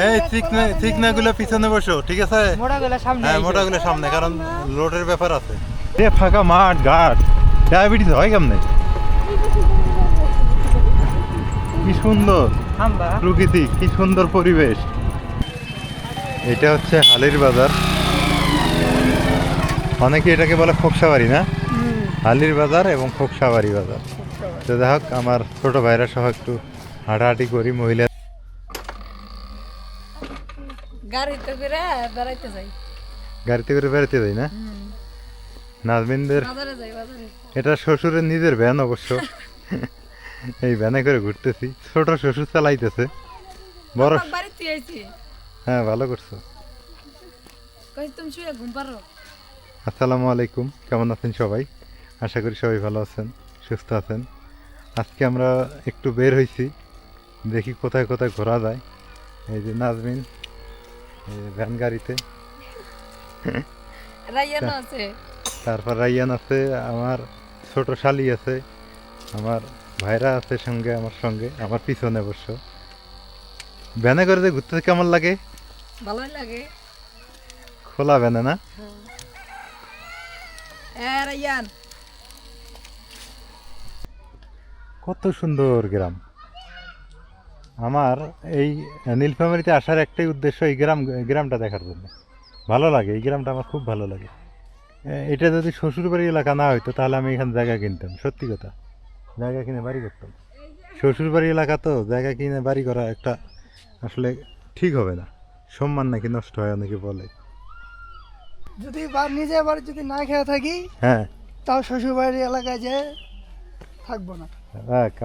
এই চিকনা গুলো পিছনে বসো, ঠিক আছে? হ্যাঁ, মোটা গুলো সামনে, কারণ লোডের ব্যাপার আছে। ফাঁকা মাঠ ঘাট, ডায়াবেটিস হয় কেমনে? কি সুন্দর প্রকৃতি, কি সুন্দর পরিবেশ। এটা হচ্ছে হালির বাজার, অনেকে এটাকে বলে খোকসাবাড়ি, না? হালির বাজার এবং খোকসাবাড়ি বাজার। তো যাই হোক, আমার ছোট ভাইরা সহ একটু হাঁটাহাঁটি করি। মহিলা গাড়িতে করে বেড়াতে যাই, না? নাজমিনদের এটা শ্বশুরের নিজের ভ্যান অবশ্য। এই ভ্যানে করে ঘুরতেছি, ছোট শ্বশুর চালাইতেছে, বড়। হ্যাঁ, ভালো করছো। আসসালামু আলাইকুম, কেমন আছেন সবাই? আশা করি সবাই ভালো আছেন, সুস্থ আছেন। আজকে আমরা একটু বের হয়েছি, দেখি কোথায় কোথায় ঘোরা যায়। এই যে নাজমিন ভ্যান গাড়িতে, তারপর রাইয়ান আছে, আমার ছোট শালি আছে, আমার ভাইরা আছে সঙ্গে, আমার পিছনে অবশ্য। ভ্যানে করে যে ঘুরতে কেমন লাগে? ভালোই লাগে। খোলা ভ্যানে, না? কত সুন্দর গ্রাম। আমার এই নীলফামারীতে আসার একটাই উদ্দেশ্য, এই গ্রামটা দেখার জন্য। ভালো লাগে, এই গ্রামটা আমার খুব ভালো লাগে। এটা যদি শ্বশুরবাড়ি এলাকা না হইতো তাহলে আমি এখানে জায়গা কিনতাম, সত্যি কথা। জায়গা কিনে বাড়ি করতাম। শ্বশুরবাড়ি এলাকা তো জায়গা কিনে বাড়ি করা একটা আসলে ঠিক হবে না, সম্মান নাকি নষ্ট হয় অনেকে বলে। যদি নিজের বাড়ি যদি না খেয়ে থাকি, হ্যাঁ, তাও শ্বশুরবাড়ির এলাকায় যে থাকবো না।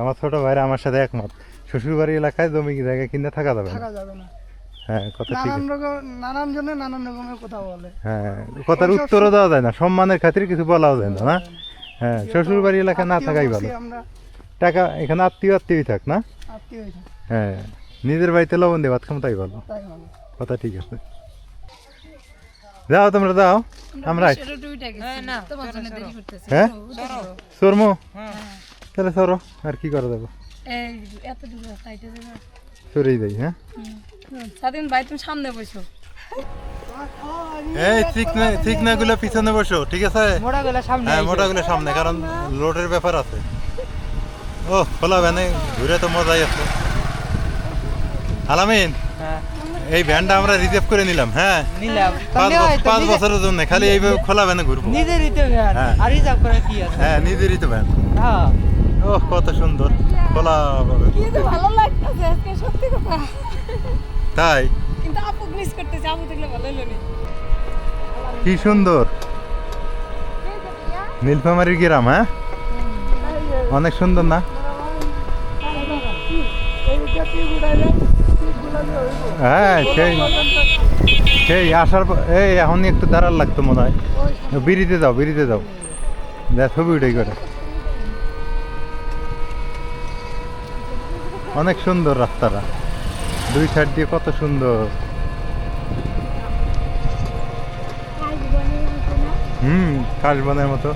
আমার ছোট ভাইরা আমার সাথে একমত, শ্বশুরবাড়ি এলাকায় জমি জায়গা কিনে থাকা যাবে না। হ্যাঁ, কথা ঠিক। নানান জনে নানান রকমের কথা বলে। হ্যাঁ, কথার উত্তরও দেওয়া যায় না, সম্মানের খাতিরে কিছু বলাও যায় না, না? হ্যাঁ, শ্বশুরবাড়ি এলাকা না থাকাই ভালো। টাকা এখানে আত্মীয়ই থাক, না? হ্যাঁ, নিজের বাড়িতে লবণ দিয়ে ভাত খাম, তাই ভালো। কথা ঠিক আছে। যাও, তোমরা যাও, আমরা হ্যাঁ সরমো, তাহলে সরো, আর কি করা যাবে, সরেই যাই। হ্যাঁ, স্বাধীন ভাই তুমি সামনে বসো। এই চিকনা গুলো পিছনে বসো, ঠিক আছে? হ্যাঁ, মোটা গুলো সামনে, কারণ লোডের ব্যাপার আছে। ও খোলা ভ্যানে ঘুরে তো মজাই আছে। আলামিন, এই ভ্যানটা আমরা রিজার্ভ করে নিলাম। হ্যাঁ, 5 বছরের জন্য খালি এইভাবে খোলা ভ্যানে ঘুরবো। হ্যাঁ, নিজেরই তো ভ্যান। ও কত সুন্দর খোলা ভাবে, ভালো লাগতেছে আজকে, সত্যি কথা। তাই কিন্তু আপু মিস করতেছে, আপু দেখলে ভালো হলো না। কি সুন্দর নীলফামারীর গ্রাম। হ্যাঁ, অনেক সুন্দর, না? হ্যাঁ, সেই আসার পর এই এখনই একটু দাঁড়ার লাগতো মনে হয়। বিড়িতে যাও যা ছবি উঠেই করে। অনেক সুন্দর রাস্তাটা, দুই সাইড দিয়ে কত সুন্দর। কাশবনের মতো।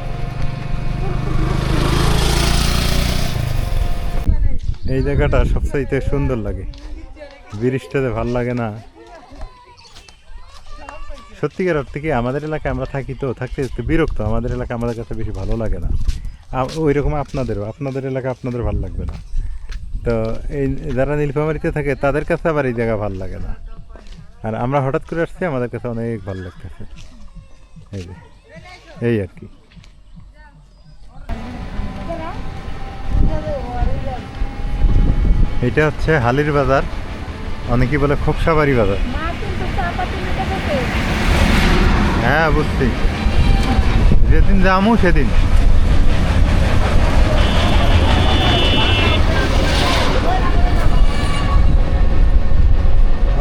এই জায়গাটা সবচাইতে সুন্দর লাগে, ব্রিজটাতে ভাল লাগে না? সত্যিকার অর্থে কি আমাদের এলাকায় আমরা থাকি তো, থাকতে একটু বিরক্ত। আমাদের এলাকা আমাদের কাছে বেশি ভালো লাগে না, ওই রকম আপনাদের এলাকা আপনাদের ভালো লাগবে না। তো এই যারা নীলফামারীতে থাকে তাদের কাছে আবার এই জায়গা ভালো লাগে না, আর আমরা হঠাৎ করে আসছি, আমাদের কাছে অনেক ভালো লাগতেছে। এই আর কি। এটা হচ্ছে হালির বাজার, অনেকে বলে খোকসাবাড়ি বাজার। হ্যাঁ, বুঝছি, যেদিন যামু সেদিন।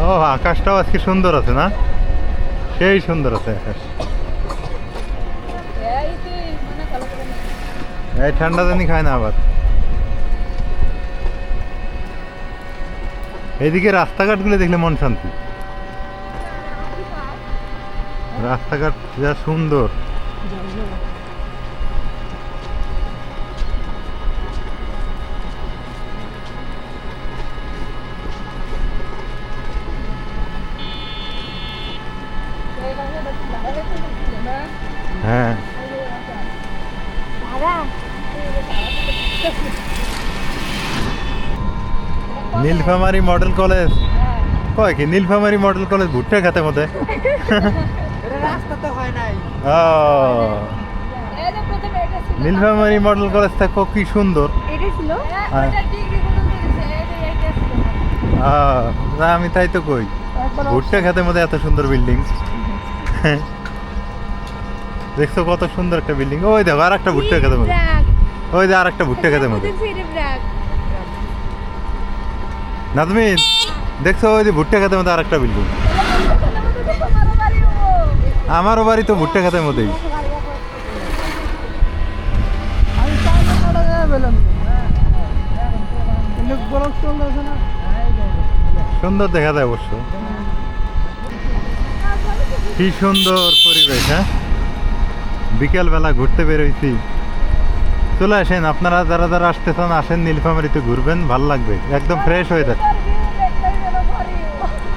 ও, আকাশটাও আজকে সুন্দর আছে, না? সেই সুন্দর আছে আকাশ। এই ঠান্ডা জানি খায় না আবার। এইদিকে রাস্তাঘাটগুলো দেখলে মন শান্তি, রাস্তাঘাট যা সুন্দর। নীলফামারী মডেল কলেজ কয় কি নীলফামারী মডেল কলেজ ভুট্টা খেতে মধ্যে রাস্তাতে হয় নাই ও এই যে প্রথমে এটা ছিল নীলফামারী মডেল কলেজ থাকো কি সুন্দর এটা ছিল হ্যাঁ। ওটা ডিগ্রি পর্যন্ত দিছে এই যে এইটা ছিল না আমি তাই তো কই ভুট্টা খেতে মধ্যে এত সুন্দর বিল্ডিং দেখছো কত সুন্দর একটা বিল্ডিং ওই দেখো আর একটা ভুট্টা খেতে মধ্যে ওই যে আর একটা ভুট্টা খেতে মধ্যে নাজমিন দেখছো ওই যে ভুট্টা খেতে মধ্যে আর একটা বিল্ডিং আমারও বাড়ি তো ভুট্টা খেতের মধ্যেই আমি চাইলে কাটা যাবে বললাম কিন্তু বরফ চলতেছে না সুন্দর দেখা যায় অবশ্য কি সুন্দর পরিবেশ হ্যাঁ বিকেলবেলা ঘুরতে বেরোইছি চলে আসেন আপনারা যারা যারা আসতে চান আসেন নীলফামারীতে ঘুরবেন ভালো লাগবে একদম ফ্রেশ হয়ে যাবে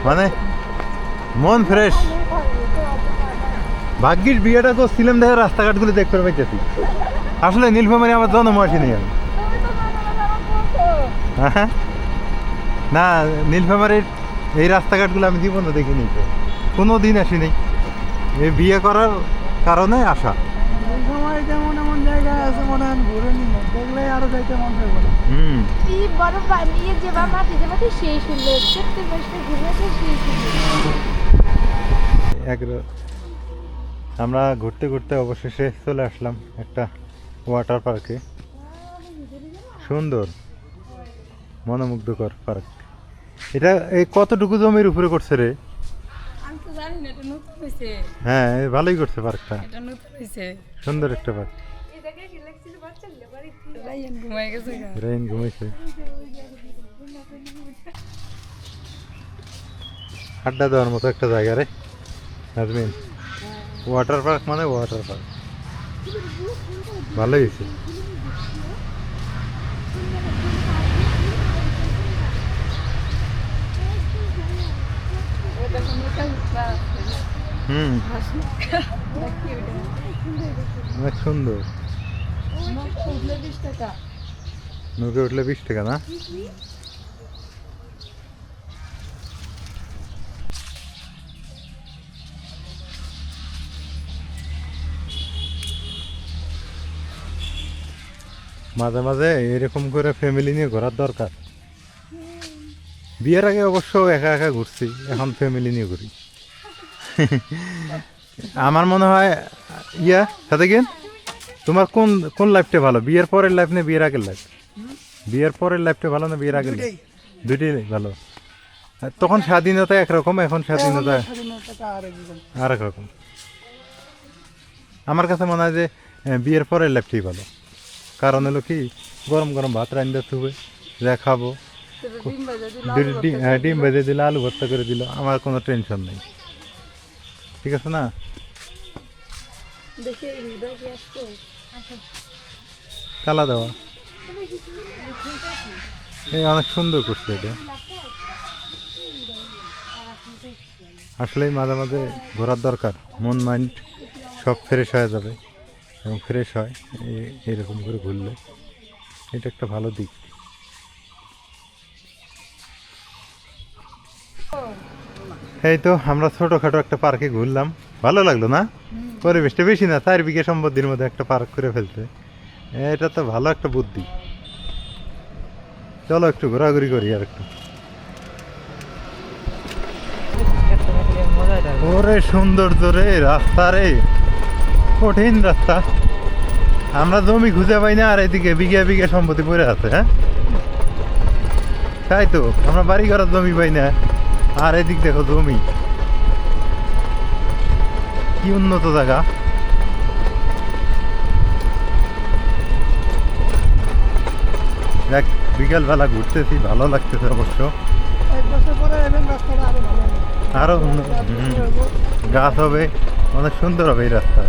মানে মন ফ্রেশ ভাগ্যিস বিয়েটা করছিলাম দেখে রাস্তাঘাটগুলো দেখতে পাইতেছি আসলে নীলফামারী আমার জন্ম আসেনি আমি হ্যাঁ না নীলফামারীর এই রাস্তাঘাটগুলো আমি জীবনে দেখিনি তো কোনো দিন আসিনি এই বিয়ে করার কারণে আসা এই সময় যেমন এমন জায়গায় আছে মনে হয় ঘুরে নিল দেখলে আরো যাইতে মন চাইবে না হুম এই বড় বানিয়ে যে বা মাটিতে মাটি সেই সুন্দর প্রত্যেক বছর ঘুরে সেই সুন্দর আমরা ঘুরতে ঘুরতে অবশেষে চলে আসলাম একটা ওয়াটার পার্কে সুন্দর মনোমুগ্ধকর পার্ক এটা এই কতটুকু জমির উপরে করছে রে আমি তো জানি না এটা নতুন হইছে হ্যাঁ এই ভালোই করছে পার্কটা এটা নতুন হইছে সুন্দর একটা পার্ক এই জায়গায় কি লাগছিল বাচ্চাগুলো বাড়িতে রাইয়ান ঘুমাই গেছে গা রেইন ঘুমাইছে আড্ডা দেওয়ার মতো একটা জায়গা রে নাজমিন ওয়াটার পার্ক মানে ওয়াটার পার্ক ভালোই হয়েছে ওটা নতুন না হুম দেখি ওটা অনেক সুন্দর উঠলে 20 টাকা নৌকে উঠলে 20 টাকা না মাঝে মাঝে এরকম করে ফ্যামিলি নিয়ে ঘোরার দরকার বিয়ের আগে অবশ্য একা একা ঘুরছি এখন ফ্যামিলি নিয়ে ঘুরি আমার মনে হয় সাথে গিয়ে তোমার কোন কোন লাইফটা ভালো বিয়ের পরের লাইফ না বিয়ের আগের লাইফ বিয়ের পরের লাইফটা ভালো না বিয়ের আগের লাইফ দুইটাই ভালো তখন স্বাধীনতা একরকম এখন স্বাধীনতা স্বাধীনতাটা আরেক রকম আমার কাছে মনে হয় যে বিয়ের পরের লাইফটাই ভালো কারণ হলো কি গরম গরম ভাত রান্না থুবে যা খাবো ডিম ভাজা দিল ডিম ভেজে দিল আলু ভর্তা করে দিল আমার কোনো টেনশন নেই ঠিক আছে না দেখে হৃদয় কি আসছে তালা দেওয়া এই অনেক সুন্দর করছে এটা আসলেই মাঝে মাঝে ঘোরার দরকার মন মাইন্ড সব ফ্রেশ হয়ে যাবে এবং ফ্রেশ হয় এইরকম করে ঘুরলে এটা একটা ভালো দিক এই তো আমরা ছোটোখাটো একটা পার্কে ঘুরলাম ভালো লাগলো না পরিবেশটা বেশি না 4 বিঘা সম্পত্তির মধ্যে একটা পার্ক করে ফেলতে এটা তো ভালো একটা বুদ্ধি চলো একটু ঘোরাঘুরি করি আর একটু ওরে সৌন্দর্য রে রাস্তা রে কঠিন রাস্তা আমরা জমি খুঁজে পাই না আর এদিকে বিঘা বিঘা সম্পত্তি পড়ে আছে হ্যাঁ তাই তো আমরা বাড়ি করার জমি পাই না আর এদিক দেখো জমি কি উন্নত জায়গা দেখ বিকেল বেলা ঘুরতেছি ভালো লাগতেছে অবশ্য এক বছর পরে এলেন রাস্তাটা আরো ভালো হবে আরো গাছ হবে অনেক সুন্দর হবে এই রাস্তা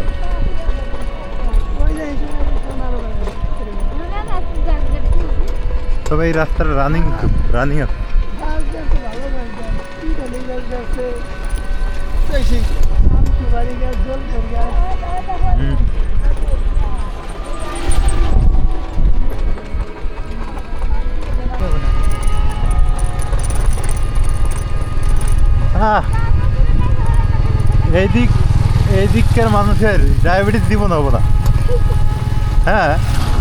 ওই যে এই সময় আরো ভালো হবে। তবে এই রাস্তার রানিং আছে গাছ যাচ্ছে ভালো গাছ যাচ্ছে পিটালি গাছ যাচ্ছে বেশি আমকি বাড়ি গাছ জল করে গাছ হুম। আহ, এই দিককার মানুষের ডায়াবেটিস দিব না হবো না। হ্যাঁ,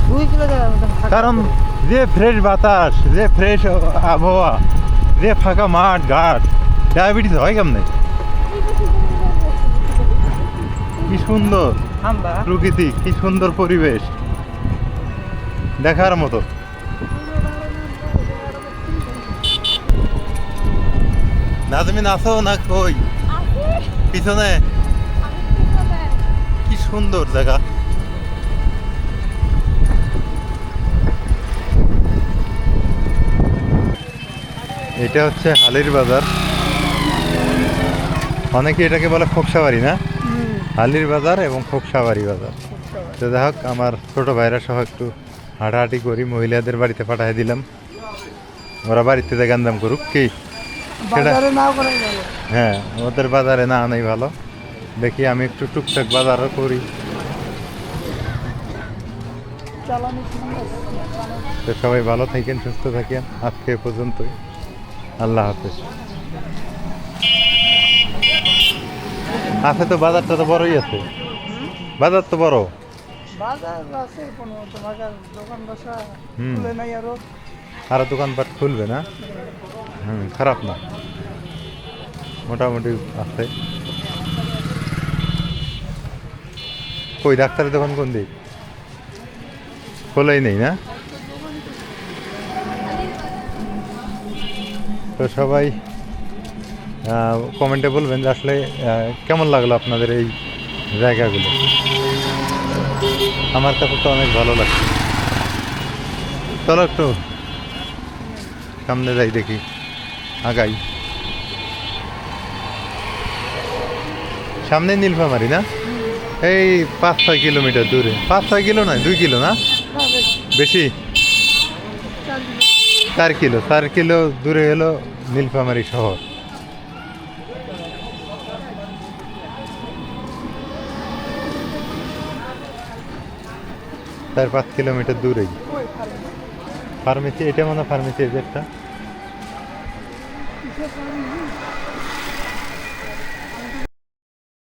2 কিলো জায়গার মতন ফাঁকা কারণ করে। যে ফ্রেশ বাতাস, যে ফ্রেশ আবহাওয়া, যে ফাঁকা মাঠ ঘাট, ডায়াবেটিস হয় কেমনে? কি সুন্দর ঠান্ডা প্রকৃতি, কি সুন্দর পরিবেশ, দেখার মতো। নাজমিন আছো না কই? পিছনে কি সুন্দর জায়গা। এটা হচ্ছে হালির বাজার, অনেকে এটাকে বলে খোকসাবাড়ি না? হালির বাজার এবং খোকসাবাড়ি বাজার। তো যাই হোক, আমার ছোট ভাইরা সহ একটু হাঁটাহাঁটি করি, মহিলাদের বাড়িতে পাঠিয়ে দিলাম, ওরা বাড়িতে যে গান্দাম করুক কি সেটা। বাজারে না করে গেল হ্যাঁ, ওদের বাজারে না আনাই ভালো। দেখি আমি একটু টুকটাক বাজারও করি। চালানি সুন্দর তো সবাই ভালো থাকেন, সুস্থ থাকেন, আজকে এ পর্যন্তই। আল্লাহ হাফেজ। আছে তো, বাজারটা তো বড়ই আছে, বাজার তো বড়। বাজার আছে কোনো তোমাকে দোকান বসা হুম। খুলে নাই আরো আরো দোকানপাট খুলবে না? খারাপ না, মোটামুটি আছে। কই ডাক্তারের দোকান কোন দিক? খোলাই নেই না? তো সবাই কমেন্টে বলবেন যে আসলে কেমন লাগলো আপনাদের এই জায়গাগুলো। আমার কাছে তো অনেক ভালো লাগছে। চলো একটু সামনে যাই, দেখি আগাই। সামনে নীলফামারি না? এই 5-6 কিলোমিটার দূরে। 5-6 কিলো নয়, 2 কিলো না? বেশি, 4 কিলো। 4 কিলো দূরে হলো নীলফামারি শহর। চার 5 কিলোমিটার দূরেই ফার্মেসি। এটা মনে হয় ফার্মেসি, এই যে একটা